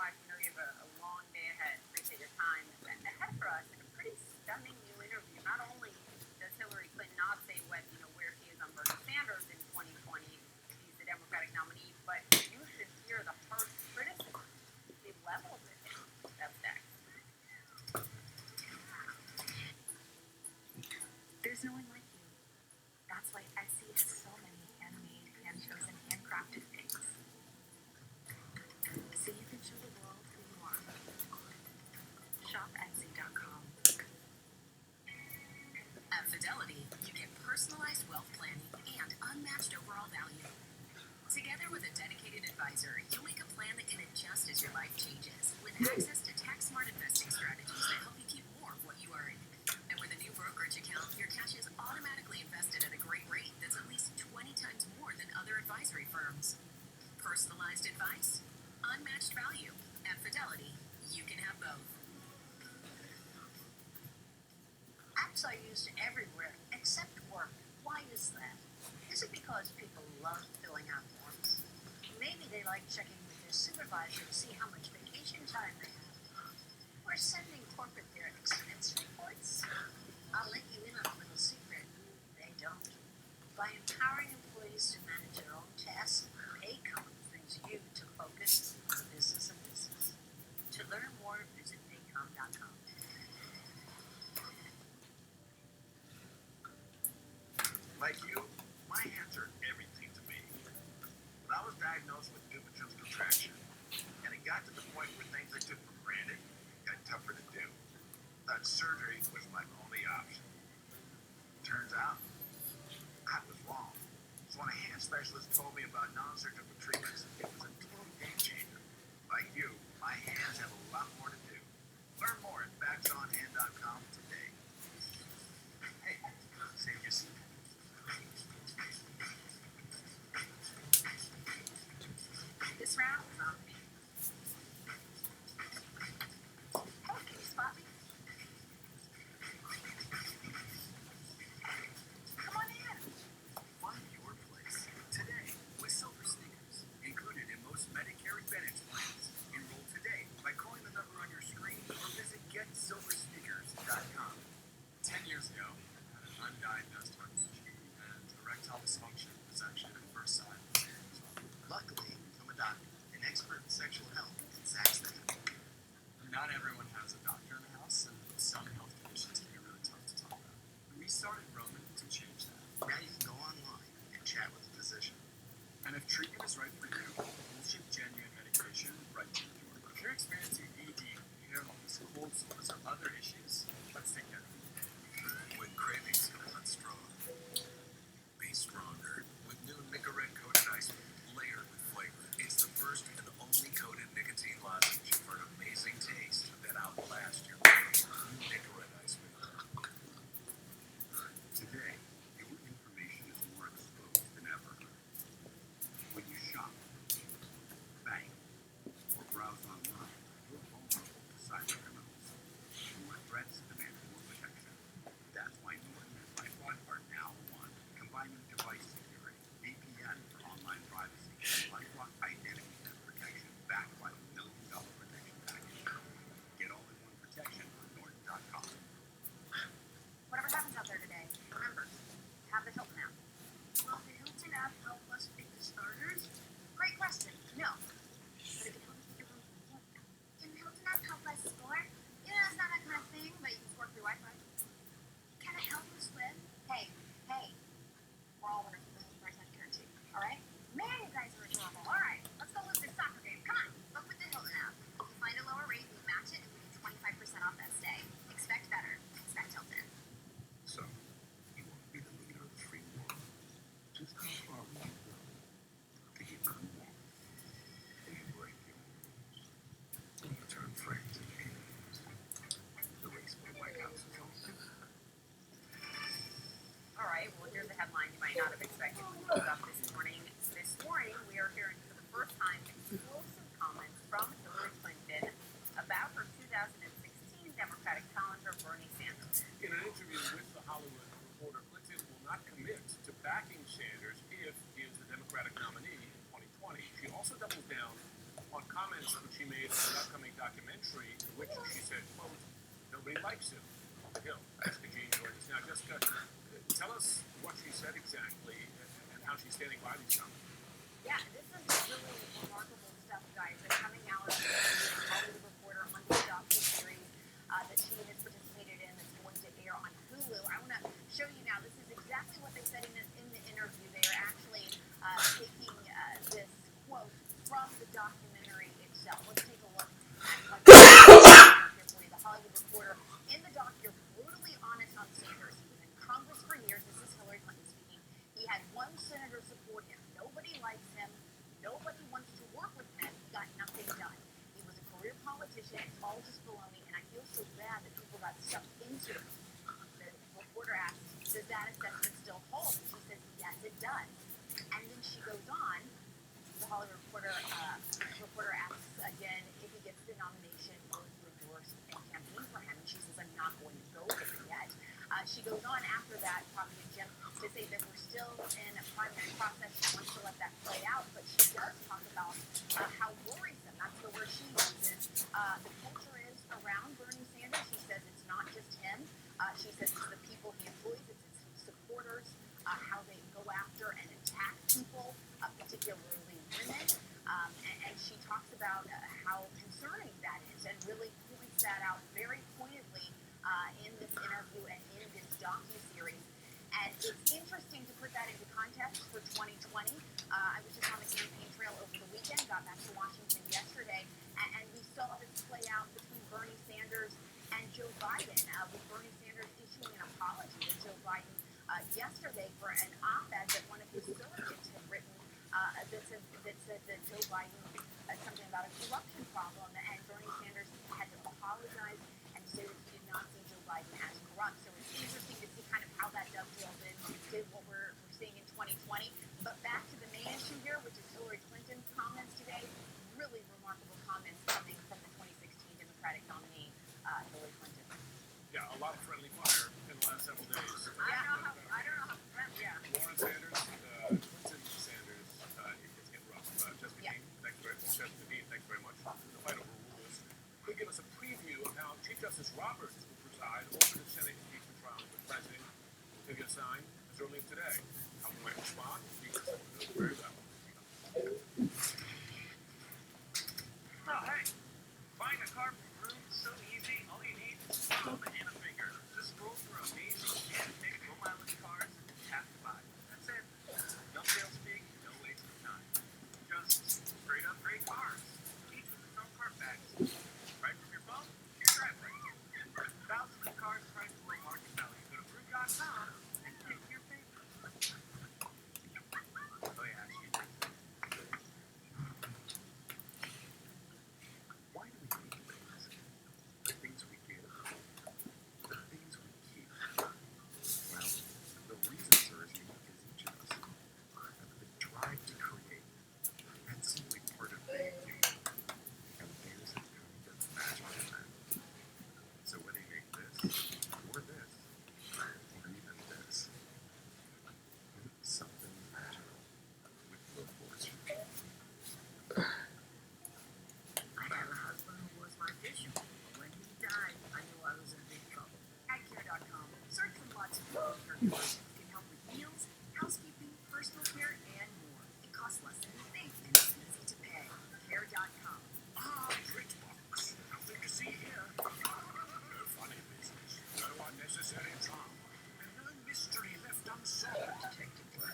much. I know you have a long day ahead. Appreciate your time. And ahead for us, in a pretty stunning new interview. Not only does Hillary Clinton not say where she is on Bernie Sanders in 2020, she's the Democratic nominee, but you should hear the harsh criticism she levels at him. That's next. There's no one like you. That's why Etsy has so many handmade, hand-chosen, handcrafted things. So you can show the world who you are. Shop Etsy.com. At Fidelity, you get personalized wealth planning and unmatched overall value. Together with a dedicated advisor, you'll make a plan that can adjust as your life changes, with access to tax-smart investing strategies that help you keep more of what you earn. And with a new brokerage account, your cash is automatically invested at a great rate that's at least 20 times more than other advisory firms. Personalized advice, unmatched value. At Fidelity, you can have both. Apps are used everywhere except work. Why is that? Is it because people love filling out forms? Maybe they like checking with their supervisor to see how much vacation time they have. Or sending corporate their expense reports. I'll let you in on a little secret. They don't. By empowering employees to manage their own tasks, Paycom frees you to focus on business and business. To learn more, visit paycom.com. Like you, my hands are everything to me. When I was diagnosed with Dupuytren's contraction, and it got to the point where things I took for granted got tougher to do, thought surgery was my only option. Turns out, I was wrong. So when a hand specialist told me about non-surgical treatments, it was a total game changer. Like you, my hands have a lot more to do. Learn more at baxonhand.com today. Hey, save your seat. This round is on me. Hey, can you spot me? Come on in. Find your place today with Silver Sneakers, included in most Medicare Advantage plans. Enroll today by calling the number on your screen or visit GetSilverSneakers.com. 10 years ago, I had an undiagnosed heart condition, and erectile dysfunction was actually the first sign of serious problem. Luckily, I'm a doctor, an expert in sexual health, and Zach's the Not everyone has a doctor in the house, and some health conditions can be really tough to talk about. We started Roman to change that. Now you can go online and chat with a physician. And if treatment is right for you, we'll ship genuine medication right to your door. If you're experiencing ED, hair loss, cold sores, or other issues, let's take care of it. When cravings feel unstrong, be stronger with new Nicorette coated ice cream, layered with flavor. It's the first and only coated nicotine lozenge for an amazing taste that outlasts your new Nicorette ice cream. Today, your information is more exposed than ever. When you shop, bank, or browse online, you're vulnerable to cyber criminals who are threats demand more protection. comments which she made in the upcoming documentary, in which she said, quote, nobody likes him. Hill, Jessica Jane Jordan. Now, Jessica, tell us what she said exactly and how she's standing by these comments. Yeah, this is really remarkable stuff, guys. That's coming out of the Hollywood Reporter on this docu-series that she has participated in that's going to air on Hulu. I want to show you now. This is exactly what they said in the interview. They are actually taking this quote from the documentary itself. Let's take a look at the Hollywood Reporter. In the doc, you're brutally honest on Sanders. He was in Congress for years. This is Hillary Clinton speaking. He had one senator support him. Nobody likes him. Nobody wants to work with him. He got nothing done. He was a career politician. It's all just baloney. And I feel so bad that people got sucked into it. The reporter asked, does that assessment still hold? And she says, yes, it does. And then she goes on. The Hollywood reporter asks again if he gets the nomination, will you endorse and campaign for him? And she says, I'm not going to go there yet. She goes on after that, talking to Jim, to say that we're still in a primary process. She wants to let that play out, but she does talk about how worrisome, that's the word she uses, the culture is around Bernie Sanders. She says it's not just him. She says it's the people he employs, it's his supporters, how they go after and attack people, particularly women. And she talks about how concerning that is and really points that out very pointedly in this interview and in this docu-series. And it's interesting to put that into context for 2020. I was just on the campaign trail over the weekend, got back to Washington yesterday, and we saw this play out between Bernie Sanders and Joe Biden, with Bernie Sanders issuing an apology to Joe Biden yesterday for an op-ed that one of his surrogates had written that said that Joe Biden something about a corruption problem, and Bernie Sanders had to apologize and say that he did not see Joe Biden as corrupt. So it's interesting to see kind of how that dovetails into what we're seeing in 2020. But back to the main issue here, which is Hillary Clinton's comments today. Really remarkable comments coming from the 2016 Democratic nominee, Hillary Clinton. Yeah, a lot of friendly fire in the last several days. I don't know how friendly. Yeah. Warren Sanders, Clinton Sanders, it's getting rough. Jessica Dean, thanks very much. The fight over rules. Could give us a preview of how Chief Justice Roberts will preside over the Senate impeachment trial with the president. Will give you a sign as early as today. How we might respond, you can know very well. Oh, hey, buying a car from Vroom is so easy. All you need is a thumb and a finger. Just scroll through amazing hand-picked low-mileage cars and tap to buy. That's it. No sales speak, no waste of time. Just straight-up great cars. Each with its own Carfax. Right from your phone, your driveway. Thousands of cars priced below market value. Go to Vroom.com and pick your favorite. Oh yeah, she did. Why do we need things? The things we give, the things we keep. Well, the reasons are as unique as each of us. The drive to create, that's simply part of being human. And theirs have come to match on that. So whether you make this, or this, or even this, make something magical with Low Fortune. I had a husband who was my bishop. When he died, I knew I was in big trouble. At Care.com, search for lots of care solutions can help with meals, housekeeping, personal care, and more. It costs less than you think, and it's easy to pay. Care.com. Ah, BridgeBox. Nothing to see here. No funny business. No unnecessary drama. And no mystery left unsolved.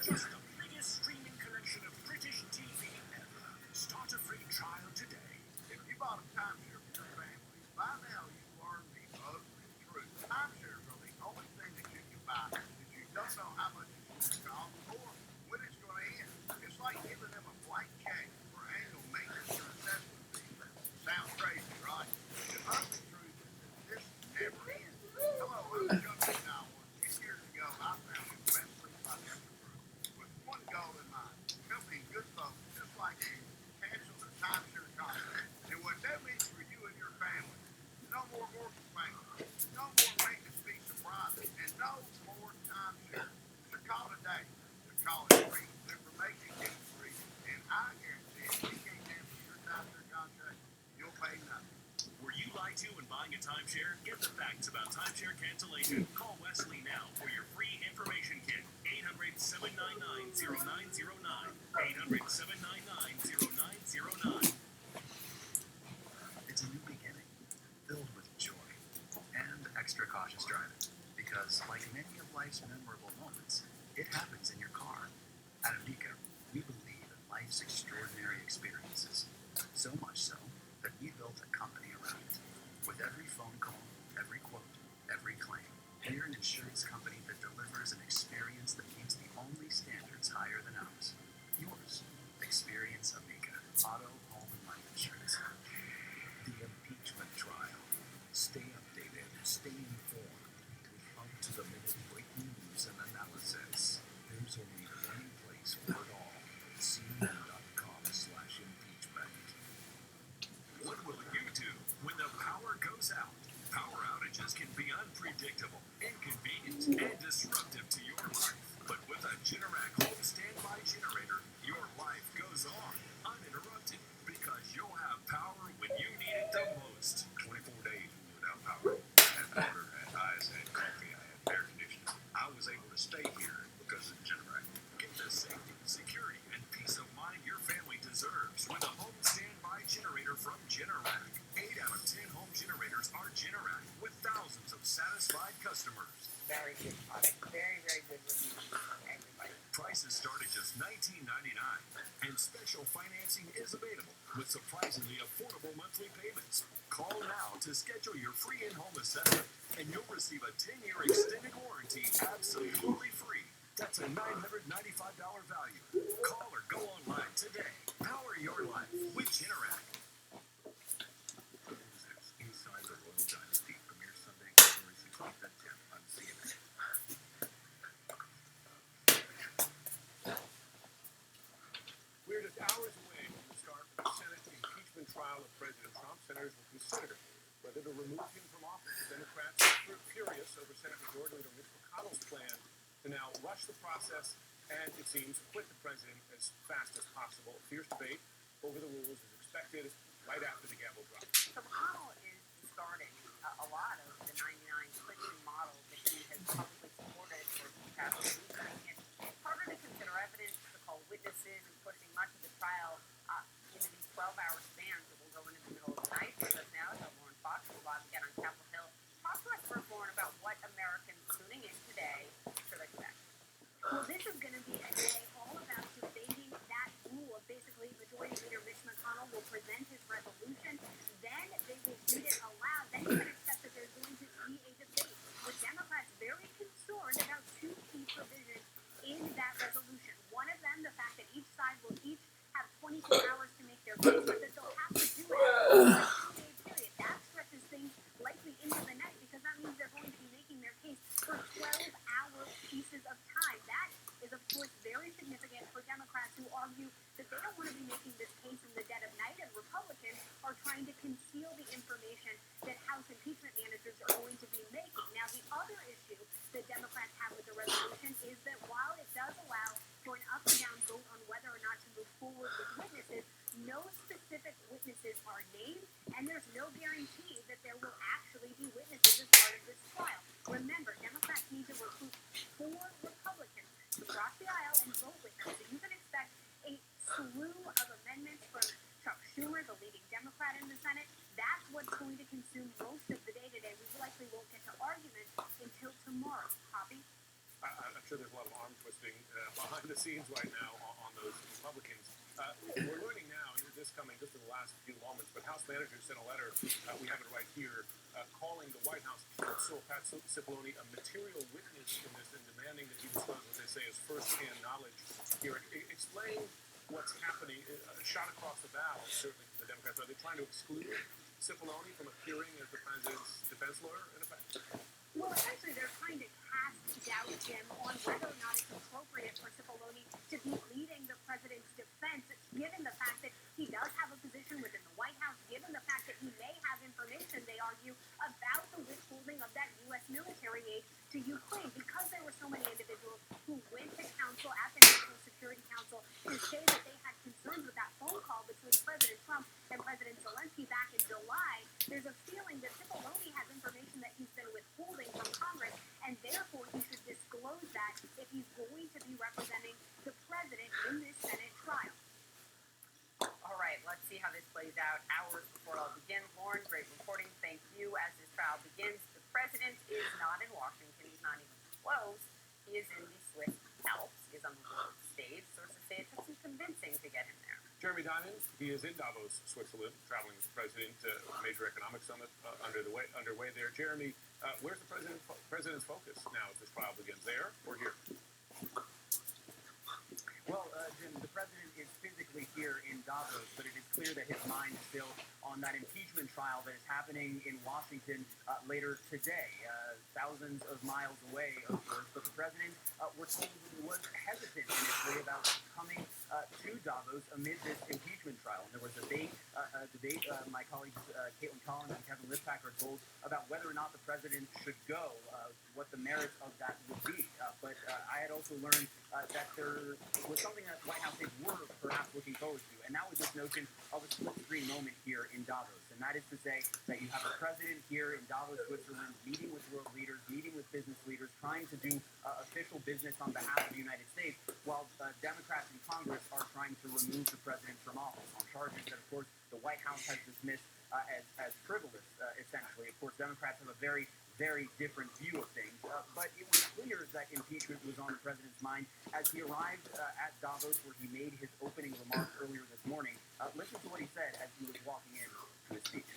Just the biggest streaming collection of British TV ever. Start a free trial today. If you bought a timeshare for your family, by now you learned the ugly truth. Timeshares are the only thing that you can buy that you don't know how much it's going to cost or when it's going to end. It's like giving them a blank check for annual maintenance or assessment fees. Sounds crazy, right? The ugly truth is that this never ends. Hello, I'm Chuck Now. 10 years ago, I founded Wesley Financial Group with one goal in mind: helping good folks just like you cancel their timeshare contract. And what that means for you and your family: no more mortgage payments, no more maintenance fee surprises, and no more timeshare. So call today. The call is free. The information is free. And I guarantee if we can't cancel your timeshare contract, timeshare? Get the facts about timeshare cancellation. Call Wesley now for your free information kit. 800-799-0909. 800-799-0909. It's a new beginning, filled with joy and extra cautious driving. Because, like many of life's memorable moments, it happens in your car. At Amica, we believe in life's extraordinary experiences. So much so that we built a company around it. With every phone call, every quote, every claim, we're an insurance company that delivers an experience that meets the only standards higher than ours. Yours. Experience Amica. Auto, home, and life insurance. The impeachment trial. Stay updated. Stay informed. With up-to-the-minute breaking news and analysis. There's only one place for it all. CNN.com/impeachment. What will you do when the power goes out? Power outages can be unpredictable, inconvenient, and disruptive to your life. But with a Generac home standby generator, your life goes on uninterrupted because you'll have power when you need it the most. 24 days without power. I had water, I had ice, I had coffee, I had air conditioning. I was able to stay here because of Generac. Get the safety, security, and peace of mind your family deserves with a home standby generator from Generac. 8 out of 10 home generators are Generac with thousands of satisfied customers. Very good product. Very, very good reviews from everybody. Prices start at just $19.99, and special financing is available with surprisingly affordable monthly payments. Call now to schedule your free in-home assessment, and you'll receive a 10-year extended warranty absolutely free. That's a $995 value. Call or go online today. Power your life with Generac. Inside the Royal Dynasty premieres Sunday, February 16th at 10 on CNN. We're just hours away from the start of the Senate impeachment trial of President Trump. Senators will consider whether to remove him from office. Democrats are furious over Senate Majority Leader Mitch McConnell's plan to now rush the process and, it seems, quit the president as fast as possible. Fierce debate over the rules is expected right after the gavel drops. So McConnell is discarding a lot of the 99 Clinton model that he has publicly supported for the past week, making it harder to consider evidence, to call witnesses, and pushing much of the trial into these 12-hour spans that will go into the middle of the night. With us now is Lauren Fox, who's live again on Capitol Hill. Talk to us first, Lauren, about what Americans tuning in today should expect. Well, this is going to be a day all about debating that rule of basically Majority Leader Mitch McConnell will present his resolution, then they will read it aloud. Then you can expect that there's going to be a debate with Democrats very concerned about two key provisions in that resolution. One of them, the fact that each side will each have 22 hours to make their case, but that they'll have to do it in a 2-day period. That stretches things likely into the night because that means they're going to be making their case for 12-hour pieces of time. That is, of course, very significant for Democrats who argue that they don't want to be making this case in the dead of night, and Republicans are trying to conceal the information that House impeachment managers are going to be making. Now, the other issue that Democrats have with the resolution is that while it does allow for an up and down vote on whether or not to move forward with witnesses, no specific witnesses are named, and there's no guarantee that there will actually be witnesses as part of this trial. Remember, Democrats need to recruit 4 Republicans to cross the aisle and vote with them. So you can expect a slew of amendments from Chuck Schumer, the leading Democrat in the Senate. That's what's going to consume most of the day today. We likely won't get to argument until tomorrow. Poppy? I'm sure there's a lot of arm twisting behind the scenes right now on those Republicans. We're learning now, and this coming just in the last few moments, but House managers sent a letter, we have it right here, calling the White House Counsel, Pat Cipollone, a material witness in this and demanding that he disclose what they say is first-hand knowledge here. Explain what's happening, a shot across the bow, certainly for the Democrats. Are they trying to exclude Cipollone from appearing as the president's defense lawyer, in effect? Well, essentially, they're trying to cast doubt, Jim, on whether or not it's appropriate for Cipollone to be leading the president's defense, given the fact that he does have a position within the White House, given the fact that he may have information, they argue, about the withholding of that U.S. military aid to Ukraine. Because there were so many individuals who went to counsel at the National Security Council to say that they had concerns with that phone call between President Trump and President Zelensky back in July, there's a feeling that Cipollone has information plays out hours before it all begins. Lauren, great reporting. Thank you. As this trial begins, the president is not in Washington. He's not even close. He is in the Swiss Alps. He is on the world stage. Sources say it took some convincing to get him there. Jeremy Diamond, he is in Davos, Switzerland, traveling with the president. Major economic summit underway there. Jeremy, where's the president's focus now as this trial begins? There or here? Well, Jim, the president is physically here in Davos, but it is clear that his mind is still on that impeachment trial that is happening in Washington later today, thousands of miles away, of course. But the president, we're told, was hesitant initially about coming to Davos amid this impeachment trial. And there was a debate. My colleagues Caitlin Collins and Kevin Liftpacker told about whether or not the president should go, what the merits of that would be. But I had also learned that there was something that White House aides were perhaps looking forward to, and that was this notion of a split-screen moment here in Davos. And that is to say that you have the president here in Davos, Switzerland, meeting with world leaders, meeting with business leaders, trying to do official business on behalf of the United States, while Democrats in Congress are trying to remove the president from office on charges that, of course, the White House has dismissed as frivolous, essentially. Of course, Democrats have a very, very different view of things, but it was clear that impeachment was on the president's mind as he arrived at Davos, where he made his opening remarks earlier this morning. Listen to what he said as he was walking in to his speech.